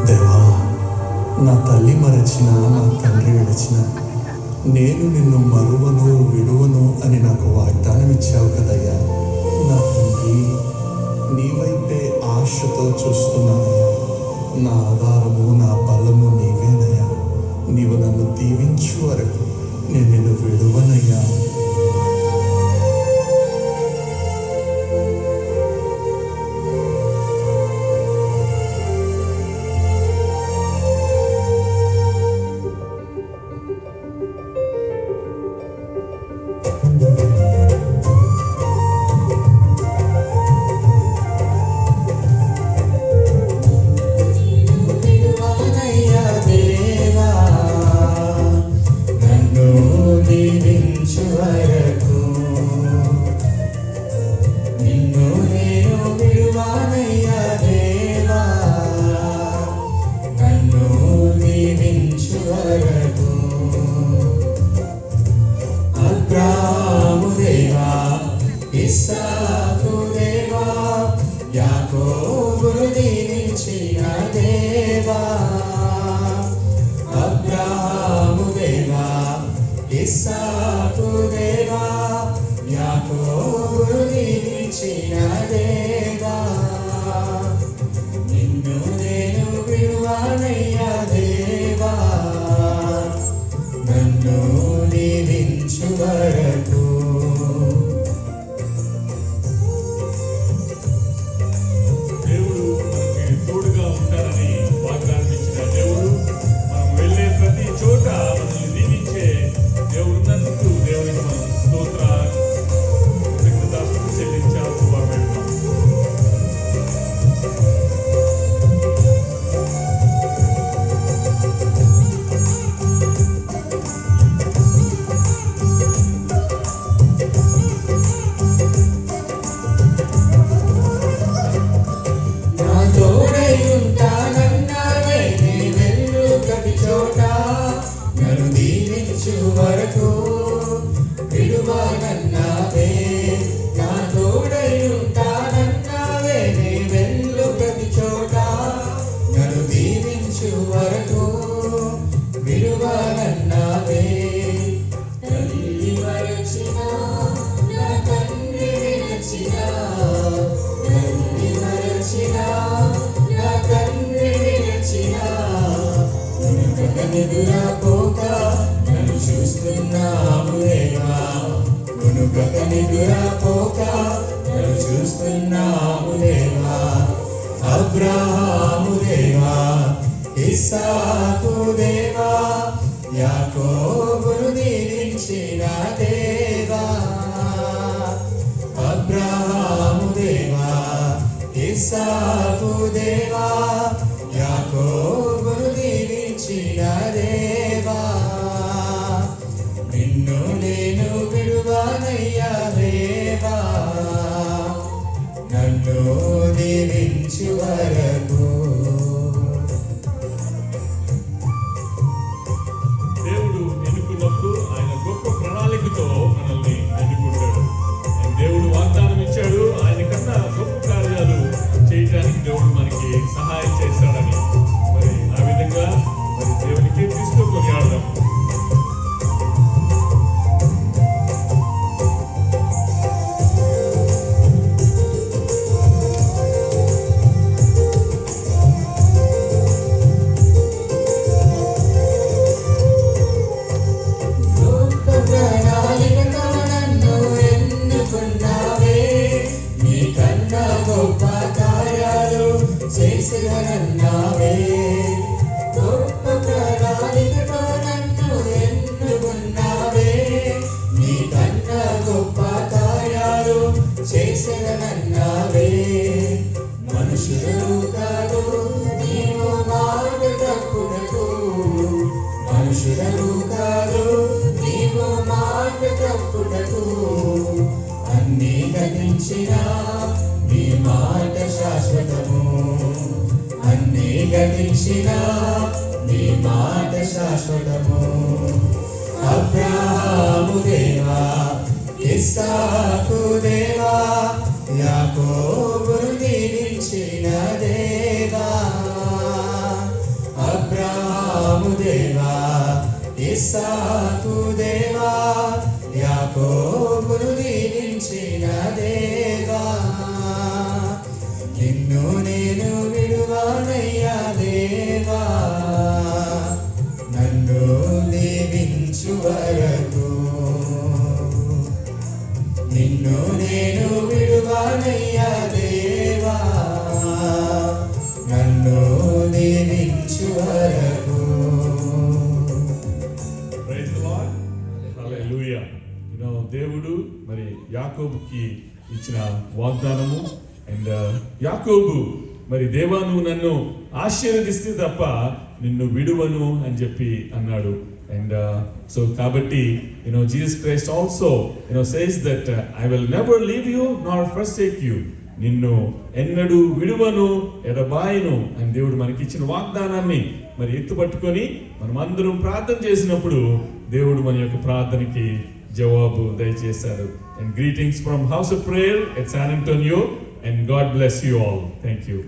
దేవా, నా తల్లి మరచిన, నా తండ్రి విడిచిన, నేను నిన్ను మరువను విడువను అని నాకు వాగ్దానం ఇచ్చావు కదయ్యా. నా తండ్రి, నీ వైపే ఆశతో చూస్తున్నానయ్యా. నా ఆధారము, నా బలము నీవేనయ్యా. నీవు నన్ను దీవించు వరకు నేను నిన్ను విడువనయ్యా. ఇస్సాకు దేవా, యాకోబును దీవించిన దేవా, అబ్రాహాము దేవా, ఇస్సాకు దేవా, యాకోబును దీవించిన దేవా, నిన్ను నేను విడువనయ్యా దేవా, నన్ను దీవించు వరకు. వరకు విడువనన్నావే, నా తోడై ఉంటానన్నావే, నీ వెళ్ళు ప్రతి చోట నన్ను దీవించు వరకు విడువనన్నావే. తల్లి మరచిన, నా తండ్రి విరచిన, తల్లి మరచిన, నా తండ్రి విరచిన, ఎదురాపోక చూస్తున్నాము దేవా, కొనుగకనిదురాపోక నన్ను చూస్తున్నాము దేవా, అబ్రాహాము దేవా, ఇస్సాకు దేవా, యాకోబును దీవించిన దేవా, అబ్రాహాము దేవా, ఇస్సాకు దేవా, యాకోబును దీవించిన దేవా, నిన్ను నేను విడువనయ్యా దేవా, నన్ను దీవించు వరకు. దేవుడు ఎన్నుకున్నప్పుడు ఆయన గొప్ప ప్రణాళికతో మనల్ని ఎన్నుకుంటాడు. దేవుడు వాగ్దానం ఇచ్చాడు, ఆయన కన్నా గొప్ప కార్యాలు చేయడానికి దేవుడు మనకి సహాయం చేస్తాడని. మరి ఆ విధంగా మరి దేవునికి తీస్తూ కొనియాడదాం. చేసినన్నావే, గొప్ప ప్రణాళికతో నన్ను ఎన్నుకున్నావే, నీ కన్నా గొప్ప కార్యాలు చేసినన్నావే. మనుషులు కాదు నీవు మాట తప్పుటకు, మనుషులు కాదు నీవు మాట తప్పుటకు, అన్నీ గతించిన నీ మాట శాశ్వతము, అన్నీ గతించిన నీ మాట శాశ్వతము. అబ్రాహాము దేవా, ఇస్సాకు దేవా, యాకోబును దీవించిన దేవా, ఇస్సాకు దేవా యాకోబును దీవించిన దేవా నిన్ను నేను విడువనయ్యా దేవా నన్ను దీవించు వరకు నిన్ను నేను విడువనయ్యా దేవా నన్ను దీవించు వరకు. Praise the Lord. Hallelujah. దేవుడు మరి యాకోబుకి ఇచ్చిన వాగ్దానము అండ్ యాకోబు మరి దేవా నువ్వు నన్ను ఆశీర్వదిస్తే తప్ప నిన్ను విడువను అని చెప్పి అన్నాడు. అండ్ సో కాబట్టి Jesus Christ also says that I will never leave you not forsake you, నిన్ను ఎన్నడూ విడువను ఎడబాయను అని దేవుడు మనకి ఇచ్చిన వాగ్దానాన్ని మరి ఎత్తుపట్టుకొని మనం అందరం ప్రార్థన చేసినప్పుడు దేవుడు మన యొక్క ప్రార్థనకి జవాబు దయచేశారు. And greetings from House of Prayer at San Antonio, and God bless you all. Thank you.